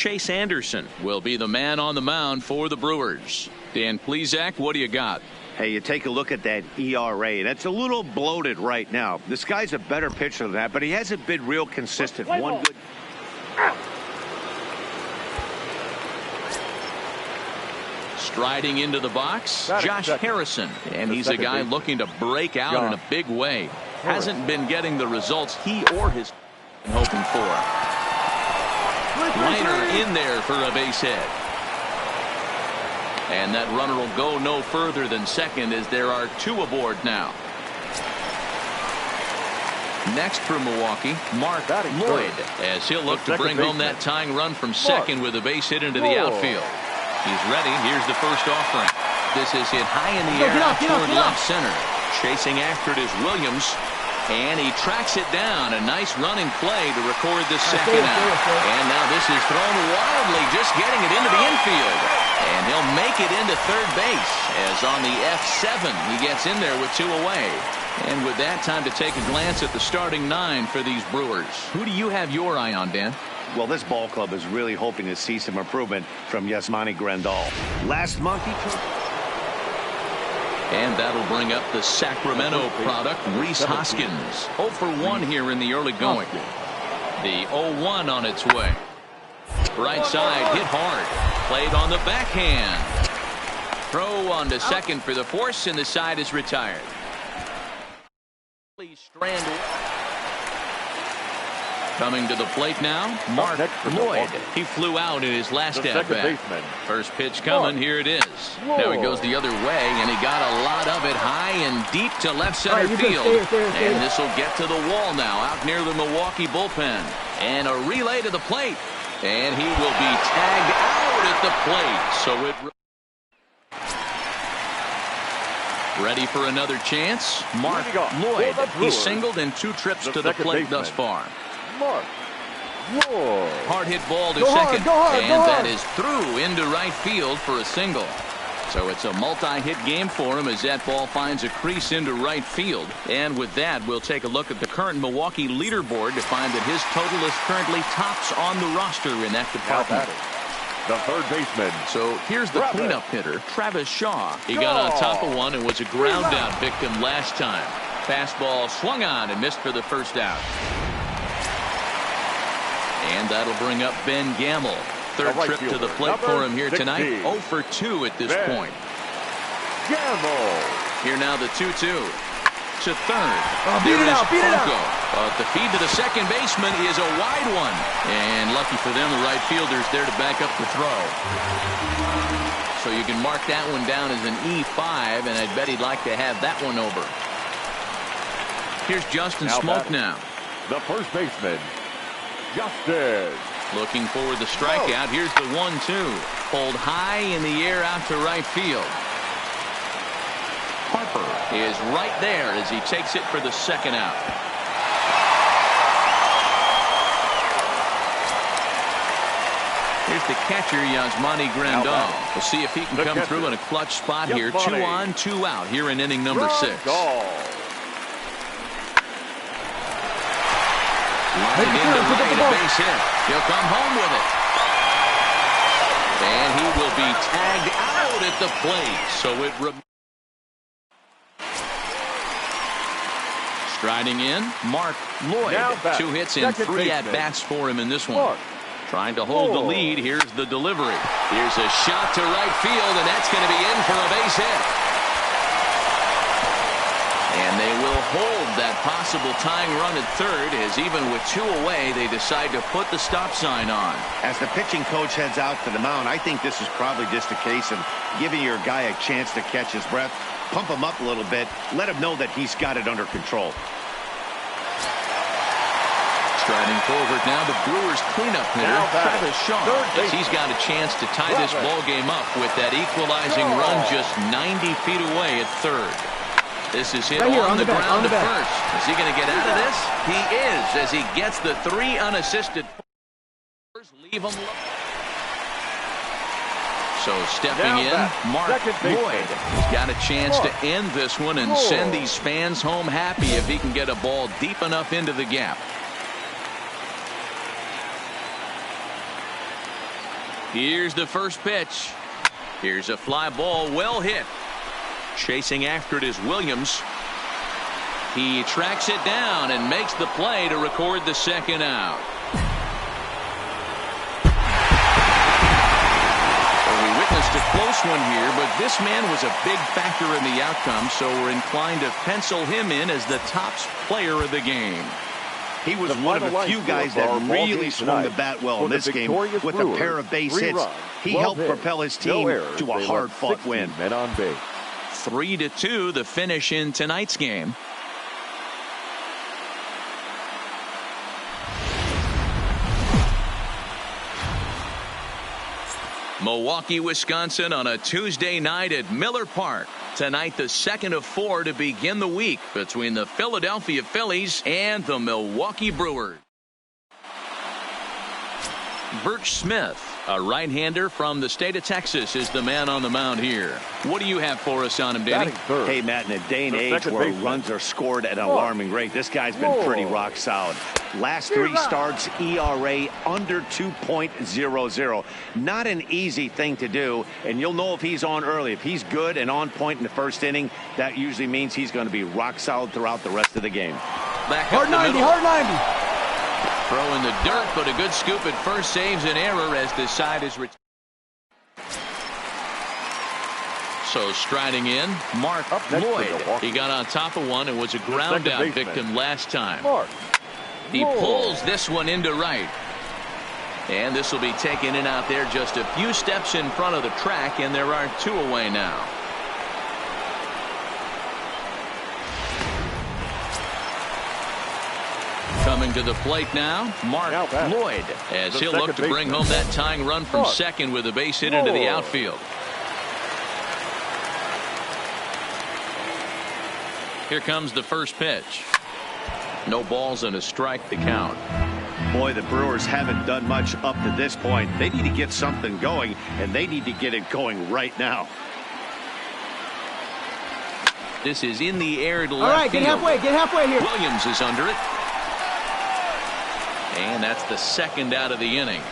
Chase Anderson will be the man on the mound for the Brewers. Dan Plesac, what do you got? Hey, you take a look at that ERA. That's a little bloated right now. This guy's a better pitcher than that, but he hasn't been real consistent. One good. Striding into the box, Josh Harrison. And he's a guy looking to break out in a big way. Hasn't been getting the results he or his hoping for. Liner in there for a base hit. And that runner will go no further than second as there are two aboard now. Next for Milwaukee, Mark Lloyd, as he'll look to bring home that tying run from second with a base hit into the outfield. He's ready. Here's the first offering. This is hit high in the air out toward left center. Chasing after it is Williams. And he tracks it down. A nice running play to record the second out. And now this is thrown wildly, just getting it into the infield. And he'll make it into third base, as on the F7 he gets in there with two away. And with that, time to take a glance at the starting nine for these Brewers. Who do you have your eye on, Dan? Well, this ball club is really hoping to see some improvement from Yasmani Grandal. Last month he took. And that'll bring up the Sacramento product, Rhys Hoskins. 0 for 1 here in the early going. The 0-1 on its way. Right side, hit hard. Played on the backhand. Throw on to second for the force, and the side is retired. Stranded. Coming to the plate now, Mark Lloyd. He flew out in his last at-bat. First pitch coming, here it is. Now it goes the other way, and he got a lot of it high and deep to left center field. And this will get to the wall now, out near the Milwaukee bullpen. And a relay to the plate. And he will be tagged out at the plate. So it... Ready for another chance, Mark Lloyd. He singled in 2 trips to the plate thus far. Hard hit ball to second, and that is through into right field for a single. So it's a multi-hit game for him as that ball finds a crease into right field. And with that, we'll take a look at the current Milwaukee leaderboard to find that his total is currently tops on the roster in that department. The third baseman. So here's the cleanup hitter, Travis Shaw. He got on top of one and was a ground out victim last time. Fastball swung on and missed for the first out. And that'll bring up Ben Gamble. Third trip to the plate for him here tonight. 0 for 2 at this point. Gamble. Here now the 2-2. To third. There is Franco. But the feed to the second baseman is a wide one. And lucky for them, the right fielder's there to back up the throw. So you can mark that one down as an E5, and I'd bet he'd like to have that one over. Here's Justin Smoke now. The first baseman, Justin. Looking for the strikeout. Here's the 1-2. Pulled high in the air out to right field. Harper is right there as he takes it for the second out. Here's the catcher, Yasmani Grandal. We'll see if he can come through in a clutch spot here. 2 on, 2 out here in inning number 6. Line into right, a base hit. He'll come home with it. And he will be tagged out at the plate. So it striding in, Mark Lloyd. 2 hits in 3 at-bats for him in this one. Trying to hold the lead. Here's the delivery. Here's a shot to right field, and that's going to be in for a base hit. And they will hold that possible tying run at third, as even with 2 away, they decide to put the stop sign on. As the pitching coach heads out to the mound, I think this is probably just a case of giving your guy a chance to catch his breath, pump him up a little bit, let him know that he's got it under control. Striding forward now, the Brewers cleanup hitter, Travis Shaw, as he's got a chance to tie this ball game up with that equalizing run just 90 feet away at third. This is hit on the ground to first. Is he going to get out of this? He is, as he gets the 3 unassisted. Leave him. So stepping in, Mark Lloyd. He's got a chance to end this one and send these fans home happy if he can get a ball deep enough into the gap. Here's the first pitch. Here's a fly ball, well hit. Chasing after it is Williams. He tracks it down and makes the play to record the second out. Well, we witnessed a close one here, but this man was a big factor in the outcome, so we're inclined to pencil him in as the top player of the game. He was one of the few guys that really swung the bat well in this game with a pair of base hits. He helped propel his team to a hard-fought win. 3-2 the finish in tonight's game. Milwaukee, Wisconsin on a Tuesday night at Miller Park. Tonight, the second of 4 to begin the week between the Philadelphia Phillies and the Milwaukee Brewers. Birch Smith, a right-hander from the state of Texas, is the man on the mound here. What do you have for us on him, Danny? Hey, Matt, in a day and age where runs are scored at an alarming rate, this guy's been pretty rock solid. Last 3 starts, ERA under 2.00. Not an easy thing to do, and you'll know if he's on early. If he's good and on point in the first inning, that usually means he's going to be rock solid throughout the rest of the game. Back hard 90, hard 90. Throw in the dirt, but a good scoop at first saves an error as the side is returned. So striding in, Mark Lloyd. He got on top of one and was a ground out victim last time. He pulls this one into right. And this will be taken in out there just a few steps in front of the track, and there are 2 away now. Coming to the plate now, Mark Lloyd, as he'll look to bring home that tying run from second with a base hit into the outfield. Here comes the first pitch. No balls and a strike to count. Boy, the Brewers haven't done much up to this point. They need to get something going, and they need to get it going right now. This is in the air to left field. All right, get halfway here. Williams is under it. And that's the second out of the inning.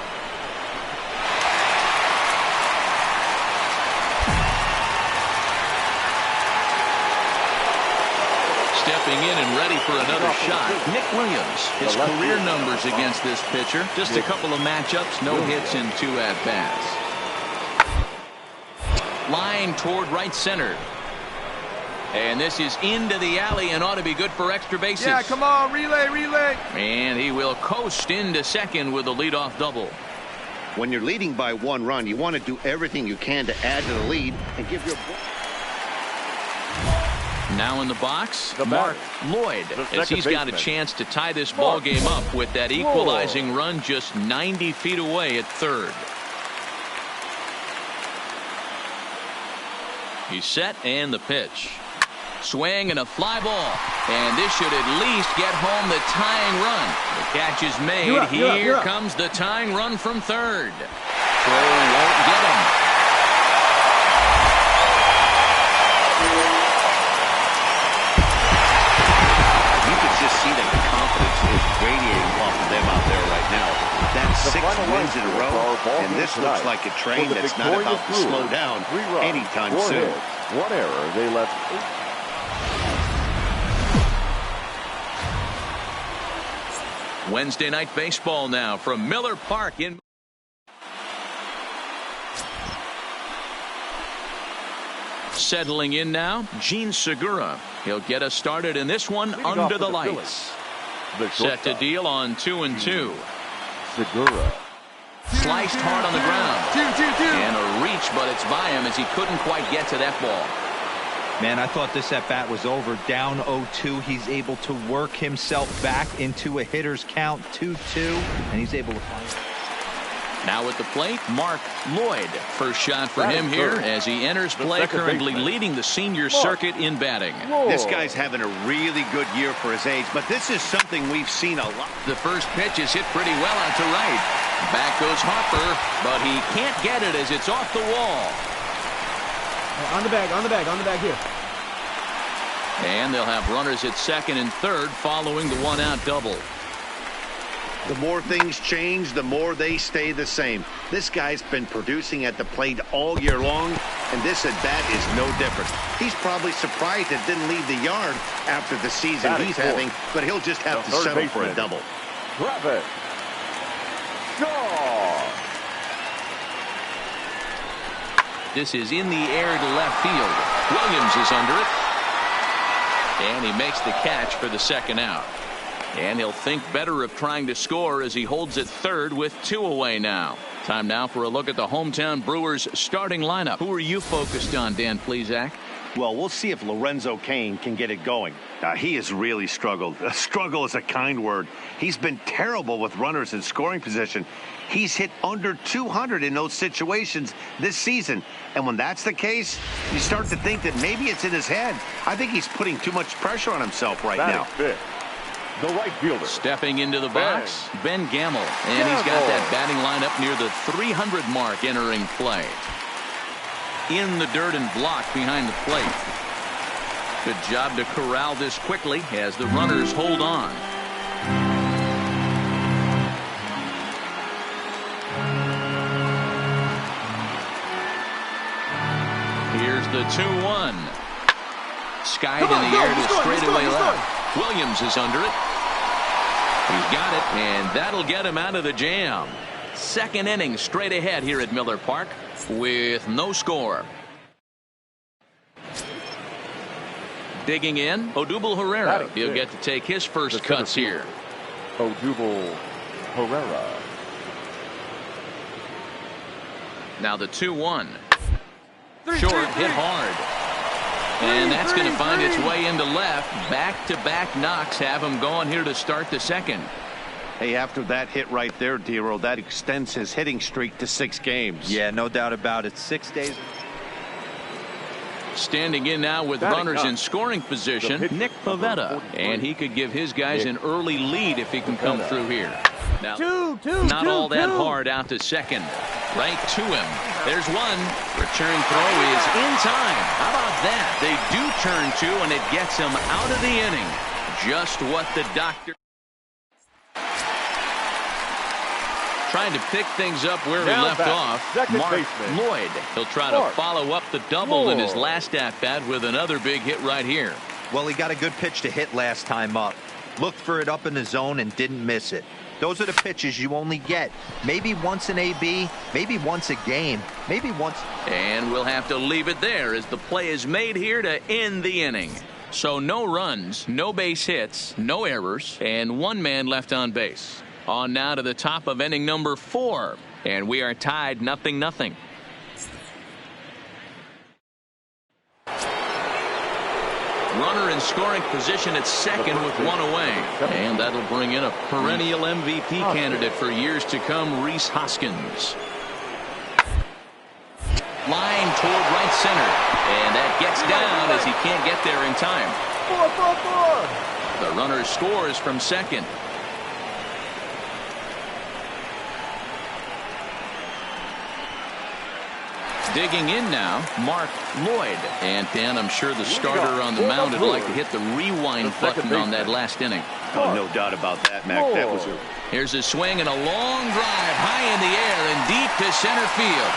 Stepping in and ready for another shot, Nick Williams. His career numbers against this pitcher, just a couple of matchups, no hits in 2 at-bats. Line toward right center. And this is into the alley and ought to be good for extra bases. Yeah, come on, relay. And he will coast into second with a leadoff double. When you're leading by 1 run, you want to do everything you can to add to the lead and give your... Now in the box, Mark Lloyd, as he's got a chance to tie this ball game up with that equalizing run just 90 feet away at third. He's set and the pitch. Swing and a fly ball. And this should at least get home the tying run. The catch is made. Here comes the tying run from third. Throw won't get him. You can just see that the confidence is radiating off of them out there right now. That's 6 wins in a row, and this looks like a train that's not about to slow down anytime soon. 1 error. They left 8. Wednesday night baseball now from Miller Park in. Settling in now, Gene Segura. He'll get us started in this one under the lights. Set to deal on 2-2. Segura. Sliced hard on the ground. 2-2. And a reach, but it's by him as he couldn't quite get to that ball. Man, I thought this at-bat was over. Down 0-2. He's able to work himself back into a hitter's count, 2-2, and he's able to find it. Now at the plate, Mark Lloyd. First shot for him here as he enters play, currently leading the senior circuit in batting. This guy's having a really good year for his age, but this is something we've seen a lot. The first pitch is hit pretty well out to right. Back goes Harper, but he can't get it as it's off the wall. On the bag here. And they'll have runners at second and third following the 1-out double. The more things change, the more they stay the same. This guy's been producing at the plate all year long, and this at-bat is no different. He's probably surprised it didn't leave the yard after the season he's having, but he'll just have to settle for a double. Travis Shaw. This is in the air to left field. Williams is under it. And he makes the catch for the second out. And he'll think better of trying to score as he holds it third with 2 away now. Time now for a look at the hometown Brewers starting lineup. Who are you focused on, Dan Plesac? Well, we'll see if Lorenzo Cain can get it going. He has really struggled. Struggle is a kind word. He's been terrible with runners in scoring position. He's hit under 200 in those situations this season. And when that's the case, you start to think that maybe it's in his head. I think he's putting too much pressure on himself right now. The right fielder. Stepping into the box, Ben Gamble. And he's got that batting lineup near the 300 mark entering play. In the dirt and blocked behind the plate. Good job to corral this quickly as the runners hold on. Here's the 2-1. Skied in the air to straightaway left. Williams is under it. He's got it, and that'll get him out of the jam. Second inning straight ahead here at Miller Park with no score. Digging in, Odubel Herrera. He'll get to take his first cuts here. Odubel Herrera. Now the 2-1. Short, hit hard. And that's going to find its way into left. Back-to-back knocks have him going here to start the second. Hey, after that hit right there, Dero, that extends his hitting streak to 6 games. Yeah, no doubt about it. 6 days. Standing in now with runners in scoring position, Nick Pivetta. And he could give his guys an early lead if he can come through here. Now, not all that hard out to second. Right to him. There's one. Return throw is in time. How about that? They do turn 2, and it gets him out of the inning. Just what the doctor. Trying to pick things up where he left off. Mark Lloyd. He'll try to follow up the double in his last at-bat with another big hit right here. Well, he got a good pitch to hit last time up. Looked for it up in the zone and didn't miss it. Those are the pitches you only get. Maybe once an AB, maybe once a game, maybe once. And we'll have to leave it there as the play is made here to end the inning. So no runs, no base hits, no errors, and 1 man left on base. On now to the top of inning number 4. And we are tied 0-0. Runner in scoring position at second with 1 away. And that'll bring in a perennial MVP candidate for years to come, Rhys Hoskins. Line toward right center. And that gets down as he can't get there in time. 4. The runner scores from second. Digging in now, Mark Lloyd. And Dan, I'm sure the starter on the mound would like to hit the rewind button on that last inning. Oh, no doubt about that, Mac. That was a... Here's a swing and a long drive high in the air and deep to center field.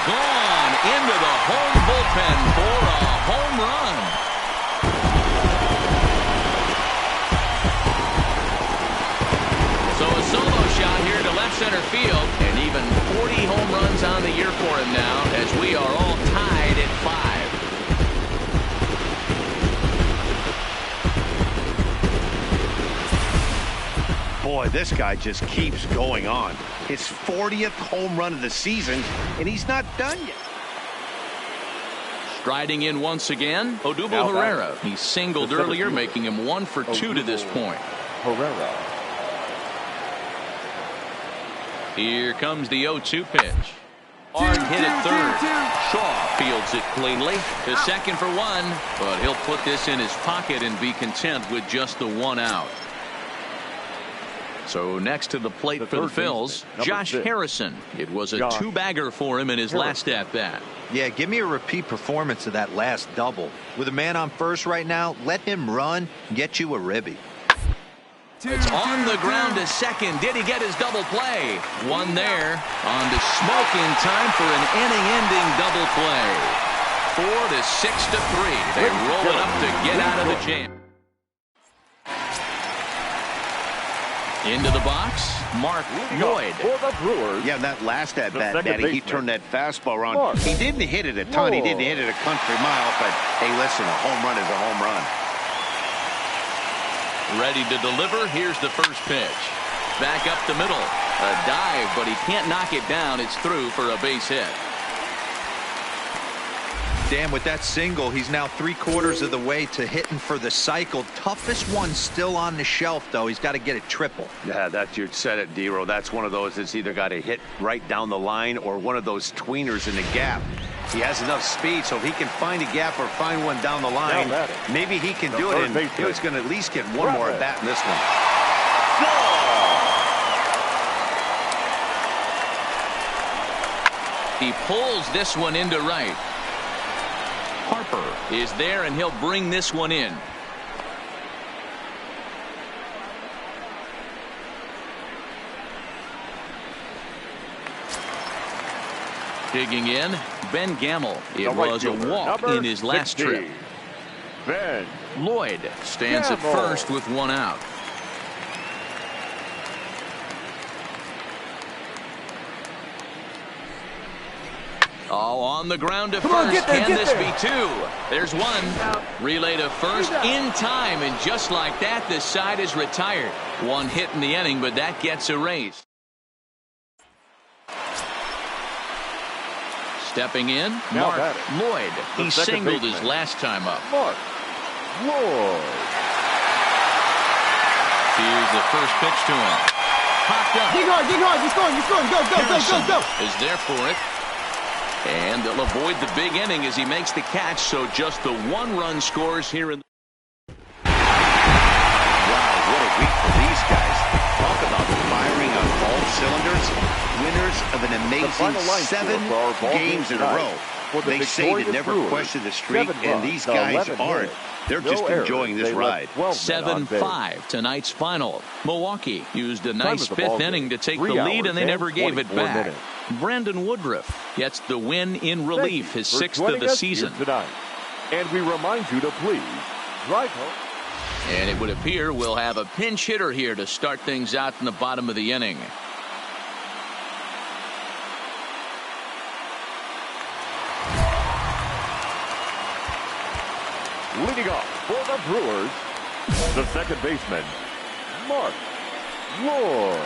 Gone into the home bullpen for a home run. So a solo shot here to left center field, and even 40 home runs on the year for him now, as we are all tied at 5. Boy, this guy just keeps going on. His 40th home run of the season, and he's not done yet. Striding in once again, Odubel Herrera. He singled earlier, making him 1 for 2 to this point. Herrera. Here comes the 0-2 pitch. Hard hit at third. Shaw fields it cleanly. To second for 1, but he'll put this in his pocket and be content with just the 1 out. So next to the plate for the Phils, Josh Harrison. It was a 2-bagger for him in his last at-bat. Yeah, give me a repeat performance of that last double. With a man on first right now, let him run and get you a ribby. It's on the ground to second. Did he get his double play? One there. On to Smoke in time for an inning-ending double play. 4-6-3. They roll it up to get out of the jam. Into the box, Mark Lloyd. For the Brewers. Yeah, that last at-bat, Matty, he turned that fastball around. Mark He didn't hit it a ton. He didn't hit it a country mile, but hey, listen, a home run is a home run. Ready to deliver. Here's the first pitch. Back up the middle. A dive, but he can't knock it down. It's through for a base hit. Dan, with that single, he's now 3/4 of the way to hitting for the cycle. Toughest one still on the shelf, though. He's got to get a triple. Yeah, you said it, D-Ro. That's one of those that's either got to hit right down the line or one of those tweeners in the gap. He has enough speed, so if he can find a gap or find one down the line, maybe he can do it, and he's going to at least get one more at bat in this one. He pulls this one into right. Harper is there, and he'll bring this one in. Digging in, Ben Gamel. It was a walk in his last trip. Ben Lloyd stands at first with one out. Oh, on the ground to first. Can this be two? There's one. Relay to first in time, and just like that, this side is retired. One hit in the inning, but that gets erased. Stepping in, Mark Lloyd. He singled his last time up. Mark Lloyd. Here's the first pitch to him. Popped up. Dig hard, you're scoring, go. Is there for it. And they'll avoid the big inning as he makes the catch, so just the one-run scores here in. Wow, what a week for these guys. Talk about firing on all cylinders. Winners of an amazing 7 games in a row. They say to never question the streak, and these guys aren't. They're just enjoying this ride. 7-5, tonight's final. Milwaukee used a nice fifth inning to take the lead, and they never gave it back. Brandon Woodruff gets the win in relief, his 6th of the season. And we remind you to please drive home. And it would appear we'll have a pinch hitter here to start things out in the bottom of the inning. Leading off for the Brewers, the second baseman, Mark Lloyd.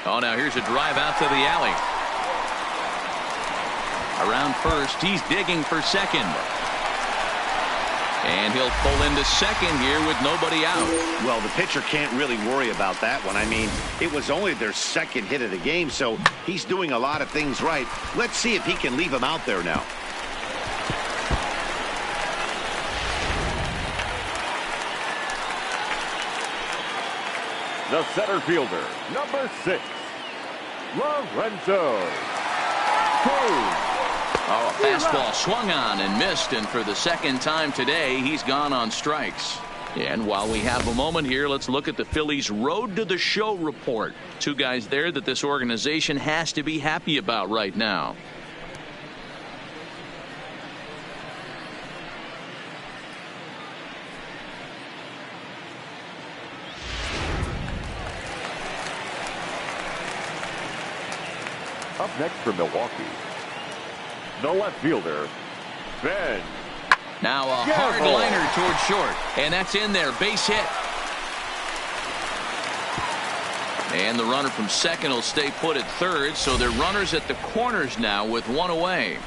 Oh, now here's a drive out to the alley. Around first, he's digging for second. And he'll pull into second here with nobody out. Well, the pitcher can't really worry about that one. I mean, it was only their second hit of the game, so he's doing a lot of things right. Let's see if he can leave him out there now. The center fielder, number 6, Lorenzo. Oh, a fastball swung on and missed, and for the second time today, he's gone on strikes. And while we have a moment here, let's look at the Phillies' Road to the Show report. 2 guys there that this organization has to be happy about right now. Up next for Milwaukee, the left fielder, Ben. Now a hard liner toward short, and that's in there. Base hit. And the runner from second will stay put at third, so they're runners at the corners now with one away.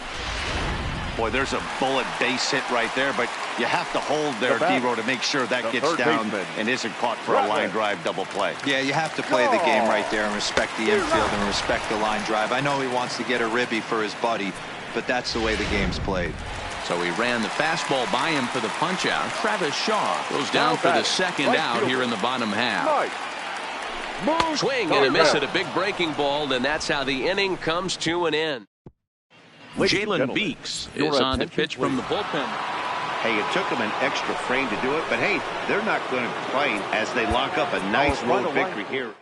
Boy, there's a bullet base hit right there, but you have to hold there, D-Ro, to make sure that gets down and isn't caught for a line drive double play. Yeah, you have to play the game right there and respect the infield and respect the line drive. I know he wants to get a ribby for his buddy, but that's the way the game's played. So he ran the fastball by him for the punch out. Travis Shaw goes down for the second out here in the bottom half. Swing and a miss at a big breaking ball, and that's how the inning comes to an end. Jalen Beeks is on to pitch from the bullpen. Hey, it took them an extra frame to do it, but hey, they're not going to complain as they lock up a nice road victory here.